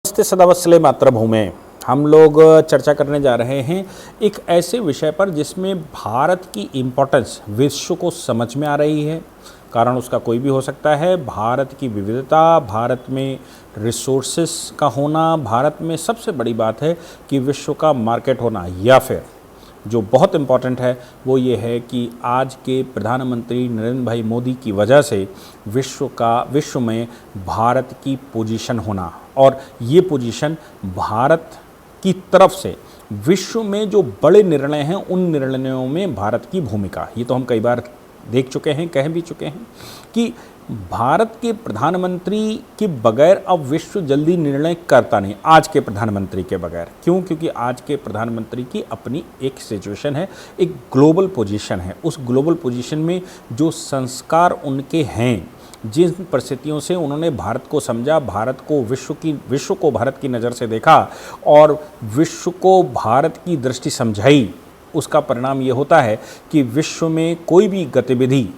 नमस्ते सदावत्सले मातृभूमि। हम लोग चर्चा करने जा रहे हैं एक ऐसे विषय पर जिसमें भारत की इम्पोर्टेंस विश्व को समझ में आ रही है। कारण उसका कोई भी हो सकता है। भारत की विविधता, भारत में रिसोर्सेस का होना, भारत में सबसे बड़ी बात है कि विश्व का मार्केट होना, या फिर जो बहुत इम्पॉर्टेंट है वो ये है कि आज के प्रधानमंत्री नरेंद्र भाई मोदी की वजह से विश्व में भारत की पोजीशन होना, और ये पोजीशन भारत की तरफ से विश्व में जो बड़े निर्णय हैं उन निर्णयों में भारत की भूमिका। ये तो हम कई बार देख चुके हैं, कह भी चुके हैं कि भारत के प्रधानमंत्री के बगैर अब विश्व जल्दी निर्णय करता नहीं, आज के प्रधानमंत्री के बगैर। क्यों? क्योंकि आज के प्रधानमंत्री की अपनी एक सिचुएशन है, एक ग्लोबल पोजीशन है। उस ग्लोबल पोजीशन में जो संस्कार उनके हैं, जिन परिस्थितियों से उन्होंने भारत को समझा, भारत को विश्व को भारत की नज़र से देखा और विश्व को भारत की दृष्टि समझाई, उसका परिणाम ये होता है कि विश्व में कोई भी गतिविधि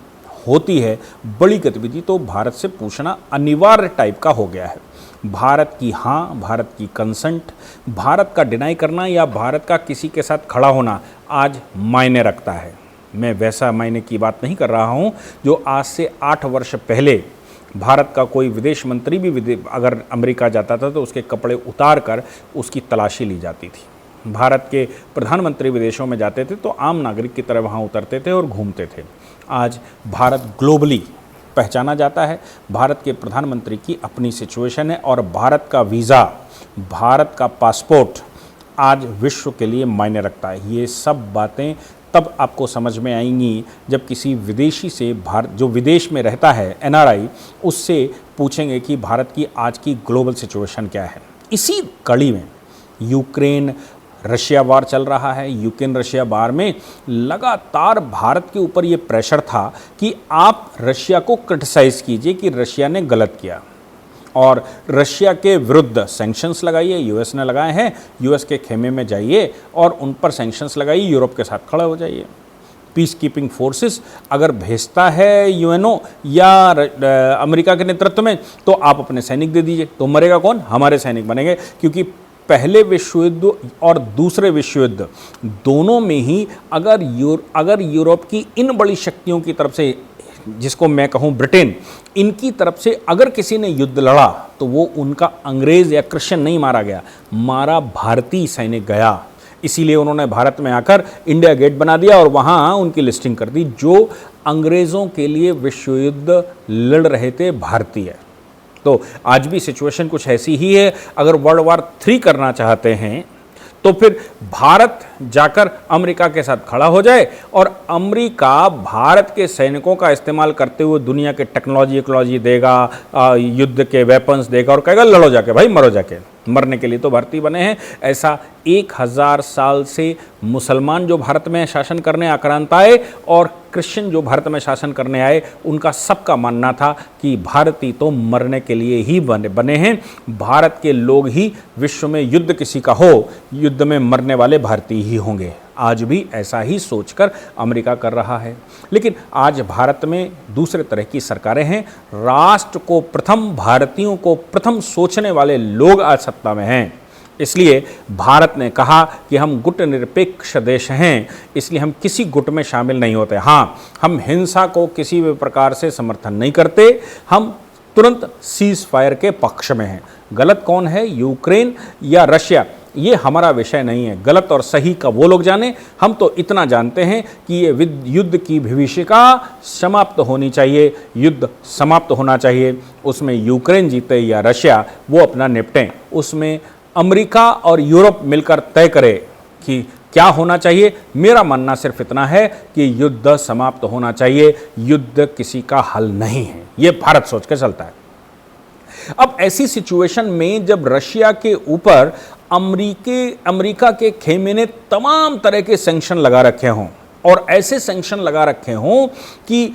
होती है, बड़ी गतिविधि, तो भारत से पूछना अनिवार्य टाइप का हो गया है। भारत की हाँ, भारत की कंसेंट, भारत का डिनाई करना या भारत का किसी के साथ खड़ा होना आज मायने रखता है। मैं वैसा मायने की बात नहीं कर रहा हूँ जो आज से 8 वर्ष पहले भारत का कोई विदेश मंत्री भी अगर अमेरिका जाता था तो उसके कपड़े उतार कर उसकी तलाशी ली जाती थी। भारत के प्रधानमंत्री विदेशों में जाते थे तो आम नागरिक की तरह वहाँ उतरते थे और घूमते थे। आज भारत ग्लोबली पहचाना जाता है। भारत के प्रधानमंत्री की अपनी सिचुएशन है और भारत का वीज़ा, भारत का पासपोर्ट आज विश्व के लिए मायने रखता है। ये सब बातें तब आपको समझ में आएंगी जब किसी विदेशी से भारत, जो विदेश में रहता है, एनआरआई, उससे पूछेंगे कि भारत की आज की ग्लोबल सिचुएशन क्या है। इसी कड़ी में यूक्रेन रशिया वार चल रहा है। यूक्रेन रशिया वार में लगातार भारत के ऊपर ये प्रेशर था कि आप रशिया को क्रिटिसाइज़ कीजिए कि रशिया ने गलत किया, और रशिया के विरुद्ध सैंक्शंस लगाइए। यूएस ने लगाए हैं, यूएस के खेमे में जाइए और उन पर सैंक्शंस लगाइए, यूरोप के साथ खड़ा हो जाइए। पीस कीपिंग फोर्सेस अगर भेजता है यूएनओ या अमेरिका के नेतृत्व में, तो आप अपने सैनिक दे दीजिए। तो मरेगा कौन? हमारे सैनिक बनेंगे। क्योंकि पहले विश्व युद्ध और दूसरे विश्व युद्ध दोनों में ही अगर यूरोप की इन बड़ी शक्तियों की तरफ से, जिसको मैं कहूँ ब्रिटेन, इनकी तरफ से अगर किसी ने युद्ध लड़ा तो वो उनका अंग्रेज़ या क्रिश्चियन नहीं मारा गया, मारा भारतीय सैनिक गया। इसीलिए उन्होंने भारत में आकर इंडिया गेट बना दिया और वहाँ उनकी लिस्टिंग कर दी। जो अंग्रेज़ों के लिए विश्व युद्ध लड़ रहे थे भारतीय। तो आज भी सिचुएशन कुछ ऐसी ही है। अगर वर्ल्ड वार 3 करना चाहते हैं तो फिर भारत जाकर अमेरिका के साथ खड़ा हो जाए और अमेरिका भारत के सैनिकों का इस्तेमाल करते हुए दुनिया के टेक्नोलॉजी देगा, युद्ध के वेपन्स देगा और कहेगा लड़ो जाके भाई, मरो जाके। मरने के लिए तो भारतीय बने हैं। ऐसा 1000 साल से मुसलमान जो भारत में शासन करने आक्रांत आए और क्रिश्चियन जो भारत में शासन करने आए, उनका सबका मानना था कि भारतीय तो मरने के लिए ही बने हैं। भारत के लोग ही विश्व में युद्ध किसी का हो, युद्ध में मरने वाले भारतीय ही होंगे। आज भी ऐसा ही सोचकर अमेरिका कर रहा है। लेकिन आज भारत में दूसरे तरह की सरकारें हैं। राष्ट्र को प्रथम, भारतीयों को प्रथम सोचने वाले लोग आज सत्ता में हैं। इसलिए भारत ने कहा कि हम गुट निरपेक्ष देश हैं, इसलिए हम किसी गुट में शामिल नहीं होते। हाँ, हम हिंसा को किसी भी प्रकार से समर्थन नहीं करते, हम तुरंत सीज फायर के पक्ष में हैं। गलत कौन है, यूक्रेन या रशिया, ये हमारा विषय नहीं है। गलत और सही का वो लोग जाने, हम तो इतना जानते हैं कि ये युद्ध की विभीषिका समाप्त होनी चाहिए, युद्ध समाप्त होना चाहिए। उसमें यूक्रेन जीते या रशिया, वो अपना निपटें। उसमें अमेरिका और यूरोप मिलकर तय करे कि क्या होना चाहिए। मेरा मानना सिर्फ इतना है कि युद्ध समाप्त होना चाहिए, युद्ध किसी का हल नहीं है। ये भारत सोच के चलता है। अब ऐसी सिचुएशन में जब रशिया के ऊपर अमेरिका के खेमे ने तमाम तरह के सैंक्शन लगा रखे हों, और ऐसे सैंक्शन लगा रखे हों कि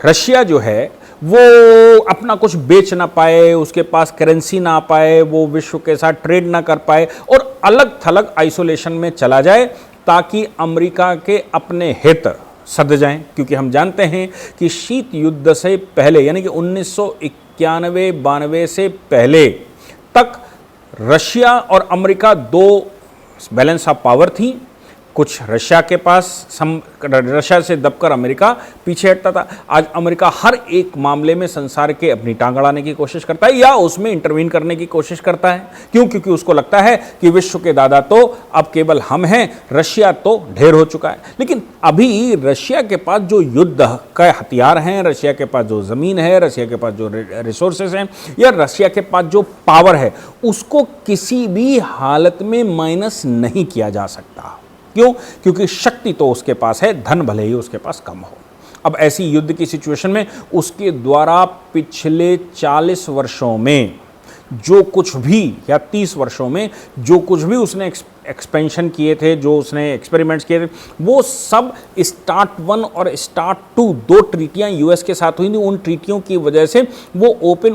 रशिया जो है वो अपना कुछ बेच ना पाए, उसके पास करेंसी ना पाए, वो विश्व के साथ ट्रेड ना कर पाए और अलग थलग आइसोलेशन में चला जाए, ताकि अमेरिका के अपने हित सध जाएं। क्योंकि हम जानते हैं कि शीत युद्ध से पहले, यानी कि 1991-92 से पहले तक रशिया और अमेरिका दो बैलेंस ऑफ पावर थी। कुछ रशिया के पास, रशिया से दबकर अमेरिका पीछे हटता था। आज अमेरिका हर एक मामले में संसार के अपनी टांग अड़ाने की कोशिश करता है या उसमें इंटरवीन करने की कोशिश करता है। क्यों? क्योंकि उसको लगता है कि विश्व के दादा तो अब केवल हम हैं, रशिया तो ढेर हो चुका है। लेकिन अभी रशिया के पास जो युद्ध का हथियार हैं, रशिया के पास जो ज़मीन है, रशिया के पास जो रिसोर्सेज हैं, या रशिया के पास जो पावर है, उसको किसी भी हालत में माइनस नहीं किया जा सकता। क्यों? क्योंकि शक्ति तो उसके पास है, धन भले ही उसके पास कम हो। अब ऐसी युद्ध की सिचुएशन में उसके द्वारा पिछले 40 वर्षों में जो कुछ भी, या 30 वर्षों में जो कुछ भी उसने एक्सपेंशन किए थे, जो उसने एक्सपेरिमेंट्स किए थे, वो सब स्टार्ट 1 और स्टार्ट 2 दो ट्रीटियां यूएस के साथ हुई थी। उन ट्रीटियों की वजह से वो ओपन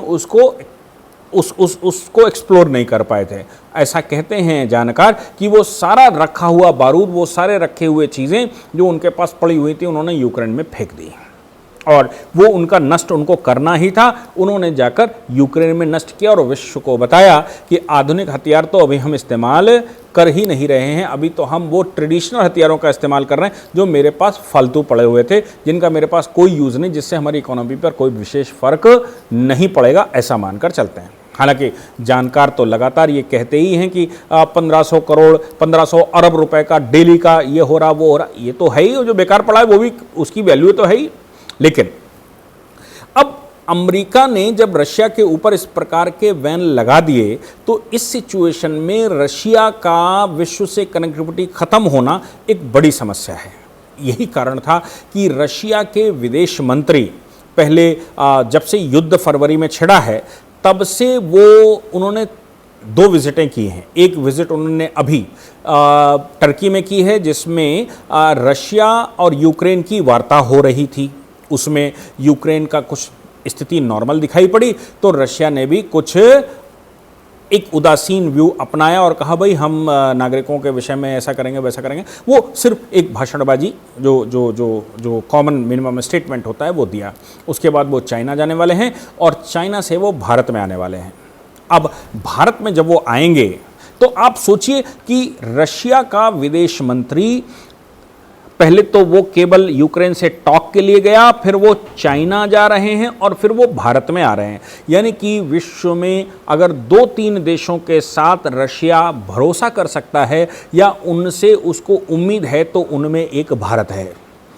उसको एक्सप्लोर नहीं कर पाए थे। ऐसा कहते हैं जानकार कि वो सारा रखा हुआ बारूद, वो सारे रखे हुए चीज़ें जो उनके पास पड़ी हुई थी, उन्होंने यूक्रेन में फेंक दी और वो उनका नष्ट उनको करना ही था। उन्होंने जाकर यूक्रेन में नष्ट किया और विश्व को बताया कि आधुनिक हथियार तो अभी हम इस्तेमाल कर ही नहीं रहे हैं, अभी तो हम वो ट्रेडिशनल हथियारों का इस्तेमाल कर रहे हैं जो मेरे पास फालतू पड़े हुए थे, जिनका मेरे पास कोई यूज़ नहीं, जिससे हमारी इकोनॉमी पर कोई विशेष फ़र्क नहीं पड़ेगा, ऐसा मानकर चलते हैं। हालांकि जानकार तो लगातार ये कहते ही हैं कि 1500 करोड़ 1500 अरब रुपए का डेली का ये हो रहा, वो हो रहा, ये तो है ही, जो बेकार पड़ा है वो भी, उसकी वैल्यू तो है ही। लेकिन अब अमेरिका ने जब रशिया के ऊपर इस प्रकार के बैन लगा दिए तो इस सिचुएशन में रशिया का विश्व से कनेक्टिविटी खत्म होना एक बड़ी समस्या है। यही कारण था कि रशिया के विदेश मंत्री पहले जब से युद्ध फरवरी में छिड़ा है तब से उन्होंने 2 विजिटें की हैं। एक विजिट उन्होंने अभी टर्की में की है, जिसमें रशिया और यूक्रेन की वार्ता हो रही थी। उसमें यूक्रेन का कुछ स्थिति नॉर्मल दिखाई पड़ी तो रशिया ने भी कुछ एक उदासीन व्यू अपनाया और कहा भाई हम नागरिकों के विषय में ऐसा करेंगे वैसा करेंगे। वो सिर्फ एक भाषणबाजी, जो कॉमन मिनिमम स्टेटमेंट होता है वो दिया। उसके बाद वो चाइना जाने वाले हैं और चाइना से वो भारत में आने वाले हैं। अब भारत में जब वो आएंगे तो आप सोचिए कि रशिया का विदेश मंत्री पहले तो वो केवल यूक्रेन से टॉक के लिए गया, फिर वो चाइना जा रहे हैं और फिर वो भारत में आ रहे हैं। यानी कि विश्व में अगर 2-3 देशों के साथ रशिया भरोसा कर सकता है या उनसे उसको उम्मीद है तो उनमें एक भारत है।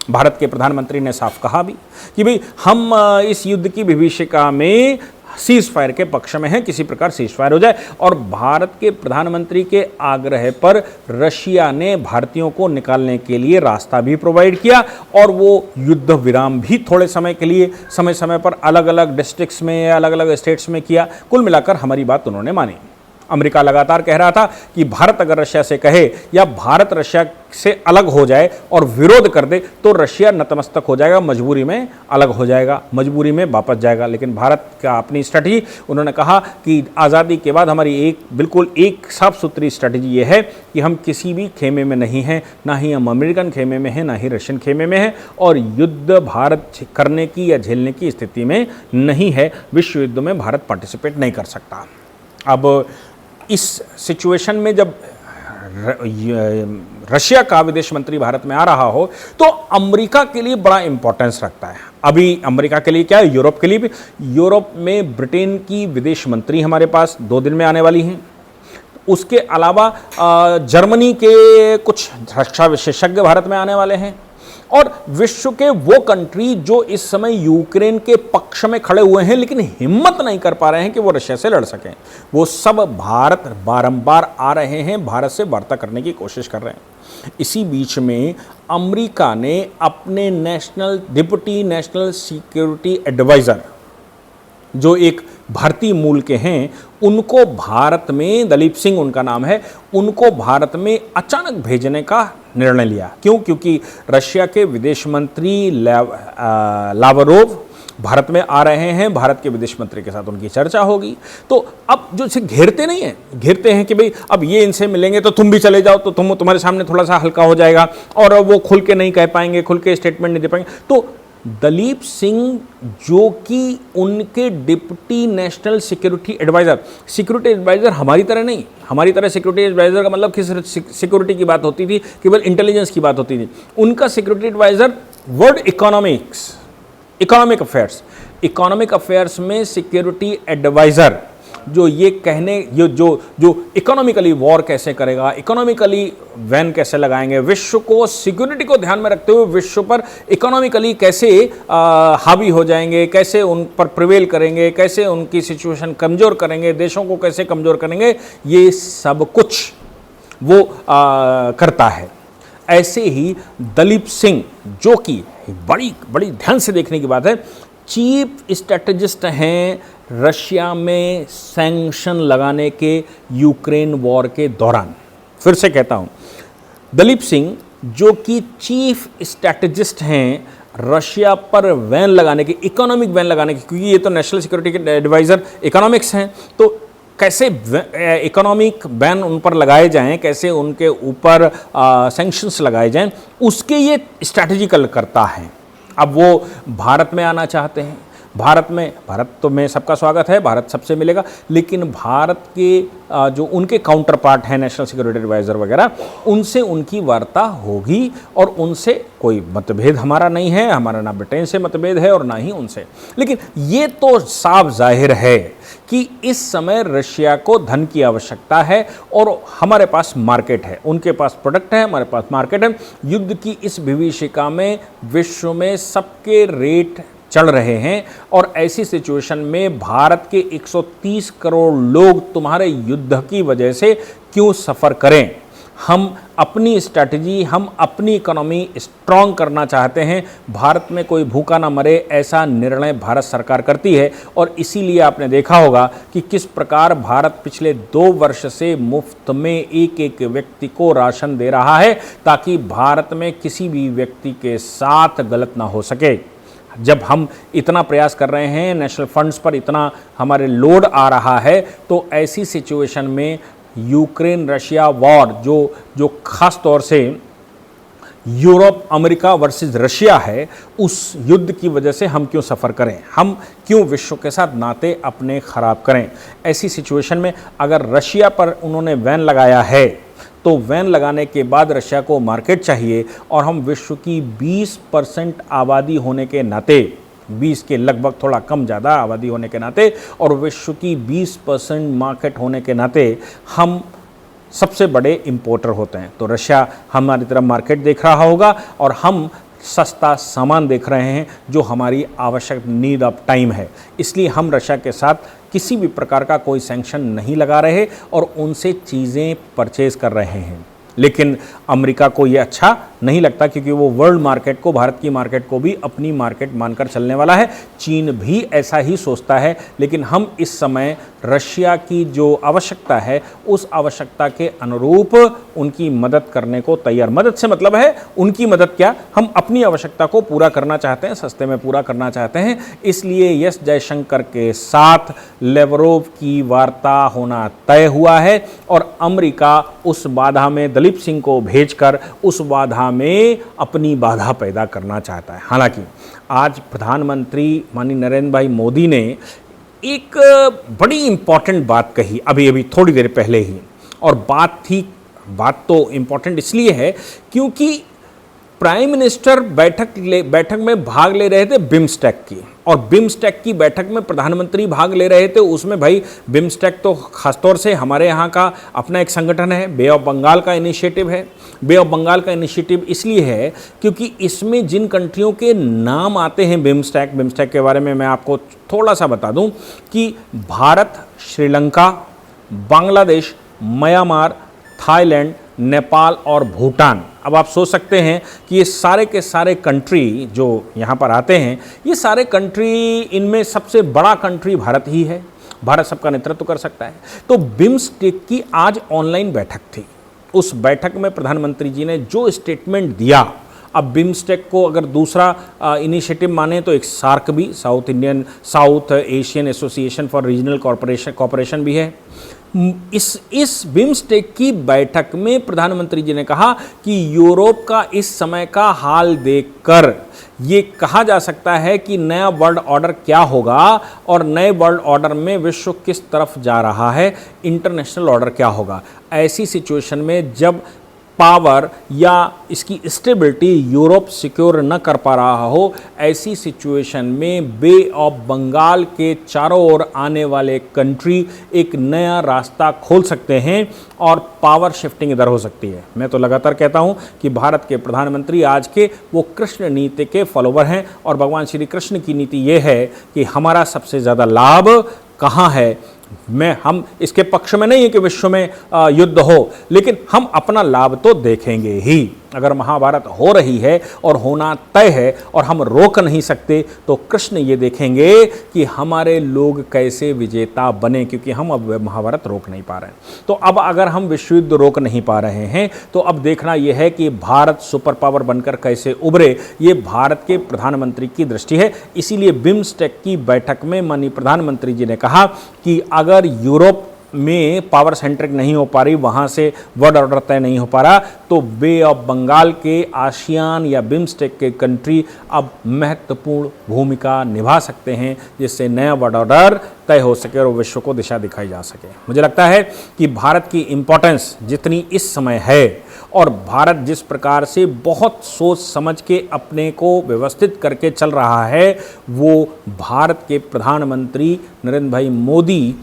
भारत के प्रधानमंत्री ने साफ कहा भी कि भाई हम इस युद्ध की विभीषिका में सीज फायर के पक्ष में है, किसी प्रकार सीज फायर हो जाए। और भारत के प्रधानमंत्री के आग्रह पर रशिया ने भारतीयों को निकालने के लिए रास्ता भी प्रोवाइड किया और वो युद्ध विराम भी थोड़े समय के लिए समय समय पर अलग अलग डिस्ट्रिक्ट्स में, अलग अलग स्टेट्स में किया। कुल मिलाकर हमारी बात उन्होंने मानी। अमेरिका लगातार कह रहा था कि भारत अगर रशिया से कहे या भारत रशिया से अलग हो जाए और विरोध कर दे तो रशिया नतमस्तक हो जाएगा, मजबूरी में अलग हो जाएगा, मजबूरी में वापस जाएगा। लेकिन भारत का अपनी स्ट्रैटेजी, उन्होंने कहा कि आज़ादी के बाद हमारी बिल्कुल एक साफ सुथरी स्ट्रैटेजी ये है कि हम किसी भी खेमे में नहीं हैं, ना ही हम अमेरिकन खेमे में हैं, ना ही रशियन खेमे में हैं, और युद्ध भारत करने की या झेलने की स्थिति में नहीं है। विश्व युद्ध में भारत पार्टिसिपेट नहीं कर सकता। अब इस सिचुएशन में जब रशिया का विदेश मंत्री भारत में आ रहा हो तो अमेरिका के लिए बड़ा इंपॉर्टेंस रखता है। अभी अमेरिका के लिए क्या है, यूरोप के लिए भी। यूरोप में ब्रिटेन की विदेश मंत्री हमारे पास 2 दिन में आने वाली हैं। उसके अलावा जर्मनी के कुछ रक्षा विशेषज्ञ भारत में आने वाले हैं और विश्व के वो कंट्री जो इस समय यूक्रेन के पक्ष में खड़े हुए हैं लेकिन हिम्मत नहीं कर पा रहे हैं कि वो रशिया से लड़ सकें, वो सब भारत बारंबार आ रहे हैं, भारत से वार्ता करने की कोशिश कर रहे हैं। इसी बीच में अमेरिका ने अपने डिप्टी नेशनल सिक्योरिटी एडवाइज़र, जो एक भारतीय मूल के हैं, उनको भारत में, दलीप सिंह उनका नाम है, उनको भारत में अचानक भेजने का निर्णय लिया। क्यों? क्योंकि रशिया के विदेश मंत्री लावरोव भारत में आ रहे हैं, भारत के विदेश मंत्री के साथ उनकी चर्चा होगी। तो अब जो इसे घेरते नहीं हैं, घेरते हैं कि भाई अब ये इनसे मिलेंगे तो तुम भी चले जाओ तो तुम्हारे सामने थोड़ा सा हल्का हो जाएगा और वो खुल के नहीं कह पाएंगे, खुल के स्टेटमेंट नहीं दे पाएंगे। तो दलीप सिंह जो कि उनके डिप्टी नेशनल सिक्योरिटी एडवाइज़र हमारी तरह नहीं, हमारी तरह सिक्योरिटी एडवाइज़र का मतलब किस सिक्योरिटी की बात होती थी, केवल इंटेलिजेंस की बात होती थी। उनका security adviser world economic affairs में सिक्योरिटी एडवाइज़र जो ये कहने जो इकोनॉमिकली वॉर कैसे करेगा, इकोनॉमिकली वैन कैसे लगाएंगे, विश्व को सिक्योरिटी को ध्यान में रखते हुए विश्व पर इकोनॉमिकली कैसे हावी हो जाएंगे, कैसे उन पर प्रिवेल करेंगे, कैसे उनकी सिचुएशन कमज़ोर करेंगे, देशों को कैसे कमज़ोर करेंगे, ये सब कुछ वो करता है। ऐसे ही दलीप सिंह जो कि बड़ी ध्यान से देखने की बात है, चीफ स्ट्रेटेजिस्ट हैं रशिया में सैंक्शन लगाने के यूक्रेन वॉर के दौरान। फिर से कहता हूं, दलीप सिंह जो कि चीफ स्ट्रेटेजिस्ट हैं रशिया पर वैन लगाने की, इकोनॉमिक वैन लगाने की, क्योंकि ये तो नेशनल सिक्योरिटी के एडवाइज़र इकोनॉमिक्स हैं, तो कैसे इकोनॉमिक बैन उन पर लगाए जाएं, कैसे उनके ऊपर सैंक्शंस लगाए जाएं, उसके ये स्ट्रैटेजिकल करता है। अब वो भारत में आना चाहते हैं, भारत तो में सबका स्वागत है, भारत सबसे मिलेगा, लेकिन भारत के जो उनके काउंटर पार्ट हैं नेशनल सिक्योरिटी एडवाइज़र वगैरह, उनसे उनकी वार्ता होगी और उनसे कोई मतभेद हमारा नहीं है, हमारा ना ब्रिटेन से मतभेद है और ना ही उनसे। लेकिन ये तो साफ जाहिर है कि इस समय रशिया को धन की आवश्यकता है और हमारे पास मार्केट है, उनके पास प्रोडक्ट है, हमारे पास मार्केट है। युद्ध की इस विभीषिका में विश्व में सबके रेट चढ़ रहे हैं और ऐसी सिचुएशन में भारत के 130 करोड़ लोग तुम्हारे युद्ध की वजह से क्यों सफ़र करें। हम अपनी स्ट्रैटेजी, हम अपनी इकोनॉमी स्ट्रॉन्ग करना चाहते हैं, भारत में कोई भूखा ना मरे, ऐसा निर्णय भारत सरकार करती है। और इसीलिए आपने देखा होगा कि किस प्रकार भारत पिछले 2 वर्ष से मुफ्त में एक व्यक्ति को राशन दे रहा है, ताकि भारत में किसी भी व्यक्ति के साथ गलत ना हो सके। जब हम इतना प्रयास कर रहे हैं, नेशनल फंड्स पर इतना हमारे लोड आ रहा है, तो ऐसी सिचुएशन में यूक्रेन रशिया वॉर जो खास तौर से यूरोप अमेरिका वर्सेस रशिया है, उस युद्ध की वजह से हम क्यों सफ़र करें, हम क्यों विश्व के साथ नाते अपने ख़राब करें। ऐसी सिचुएशन में अगर रशिया पर उन्होंने बैन लगाया है, तो वैन लगाने के बाद रशिया को मार्केट चाहिए और हम विश्व की 20% आबादी होने के नाते, 20 के लगभग थोड़ा कम ज़्यादा आबादी होने के नाते और विश्व की 20% मार्केट होने के नाते हम सबसे बड़े इंपोर्टर होते हैं। तो रशिया हमारी तरफ मार्केट देख रहा होगा और हम सस्ता सामान देख रहे हैं जो हमारी आवश्यक नीड ऑफ टाइम है। इसलिए हम रशिया के साथ किसी भी प्रकार का कोई सैंक्शन नहीं लगा रहे और उनसे चीज़ें परचेज़ कर रहे हैं। लेकिन अमेरिका को ये अच्छा नहीं लगता, क्योंकि वो वर्ल्ड मार्केट को, भारत की मार्केट को भी अपनी मार्केट मानकर चलने वाला है। चीन भी ऐसा ही सोचता है। लेकिन हम इस समय रशिया की जो आवश्यकता है, उस आवश्यकता के अनुरूप उनकी मदद करने को तैयार। मदद से मतलब है उनकी मदद क्या, हम अपनी आवश्यकता को पूरा करना चाहते हैं, सस्ते में पूरा करना चाहते हैं। इसलिए एस जयशंकर के साथ लेवरोव की वार्ता होना तय हुआ है और अमेरिका उस बाधा में दलीप सिंह को भेजकर उस बाधा में अपनी बाधा पैदा करना चाहता है। हालांकि आज प्रधानमंत्री माननीय नरेंद्र भाई मोदी ने एक बड़ी इंपॉर्टेंट बात कही अभी थोड़ी देर पहले ही, और बात तो इंपॉर्टेंट इसलिए है क्योंकि प्राइम मिनिस्टर बैठक में भाग ले रहे थे बिम्स्टेक की, और बिम्स्टेक की बैठक में प्रधानमंत्री भाग ले रहे थे। उसमें भाई बिम्स्टेक तो खासतौर से हमारे यहाँ का अपना एक संगठन है, बे ऑफ बंगाल का इनिशिएटिव है। बे ऑफ बंगाल का इनिशिएटिव इसलिए है क्योंकि इसमें जिन कंट्रियों के नाम आते हैं बिम्स्टेक के बारे में मैं आपको थोड़ा सा बता दूं कि भारत, श्रीलंका, बांग्लादेश, म्यांमार, थाईलैंड, नेपाल और भूटान। अब आप सोच सकते हैं कि ये सारे के सारे कंट्री जो यहाँ पर आते हैं, ये सारे कंट्री, इनमें सबसे बड़ा कंट्री भारत ही है। भारत सबका नेतृत्व कर सकता है। तो बिम्स्टेक की आज ऑनलाइन बैठक थी। उस बैठक में प्रधानमंत्री जी ने जो स्टेटमेंट दिया, अब बिम्स्टेक को अगर दूसरा इनिशिएटिव माने तो एक सार्क भी, south Asian association for regional corporation भी है। इस बिम्स्टेक की बैठक में प्रधानमंत्री जी ने कहा कि यूरोप का इस समय का हाल देखकर ये कहा जा सकता है कि नया वर्ल्ड ऑर्डर क्या होगा और नए वर्ल्ड ऑर्डर में विश्व किस तरफ जा रहा है, इंटरनेशनल ऑर्डर क्या होगा। ऐसी सिचुएशन में जब पावर या इसकी स्टेबिलिटी यूरोप सिक्योर न कर पा रहा हो, ऐसी सिचुएशन में बे ऑफ बंगाल के चारों ओर आने वाले कंट्री एक नया रास्ता खोल सकते हैं और पावर शिफ्टिंग इधर हो सकती है। मैं तो लगातार कहता हूं कि भारत के प्रधानमंत्री आज के वो कृष्ण नीति के फॉलोवर हैं और भगवान श्री कृष्ण की नीति ये है कि हमारा सबसे ज़्यादा लाभ कहाँ है। हम इसके पक्ष में नहीं है कि विश्व में युद्ध हो, लेकिन हम अपना लाभ तो देखेंगे ही। अगर महाभारत हो रही है और होना तय है और हम रोक नहीं सकते, तो कृष्ण ये देखेंगे कि हमारे लोग कैसे विजेता बने, क्योंकि हम अब महाभारत रोक नहीं पा रहे हैं। तो अब अगर हम विश्व युद्ध रोक नहीं पा रहे हैं, तो अब देखना यह है कि भारत सुपर पावर बनकर कैसे उभरे। ये भारत के प्रधानमंत्री की दृष्टि है। इसीलिए बिम्स्टेक की बैठक में माननीय प्रधानमंत्री जी ने कहा कि अगर यूरोप में पावर सेंट्रिक नहीं हो पा रही, वहाँ से वर्ल्ड ऑर्डर तय नहीं हो पा रहा, तो बे ऑफ बंगाल के आसियान या बिम्स्टेक के कंट्री अब महत्वपूर्ण भूमिका निभा सकते हैं, जिससे नया वर्ल्ड ऑर्डर तय हो सके और विश्व को दिशा दिखाई जा सके। मुझे लगता है कि भारत की इम्पोर्टेंस जितनी इस समय है और भारत जिस प्रकार से बहुत सोच समझ के अपने को व्यवस्थित करके चल रहा है, वो भारत के प्रधानमंत्री नरेंद्र भाई मोदी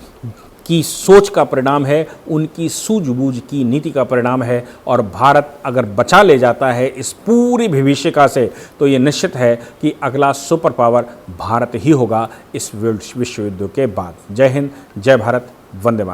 की सोच का परिणाम है, उनकी सूझबूझ की नीति का परिणाम है। और भारत अगर बचा ले जाता है इस पूरी विभीषिका से, तो ये निश्चित है कि अगला सुपर पावर भारत ही होगा इस विश्व युद्ध के बाद। जय हिंद, जय भारत, वंदे मातरम।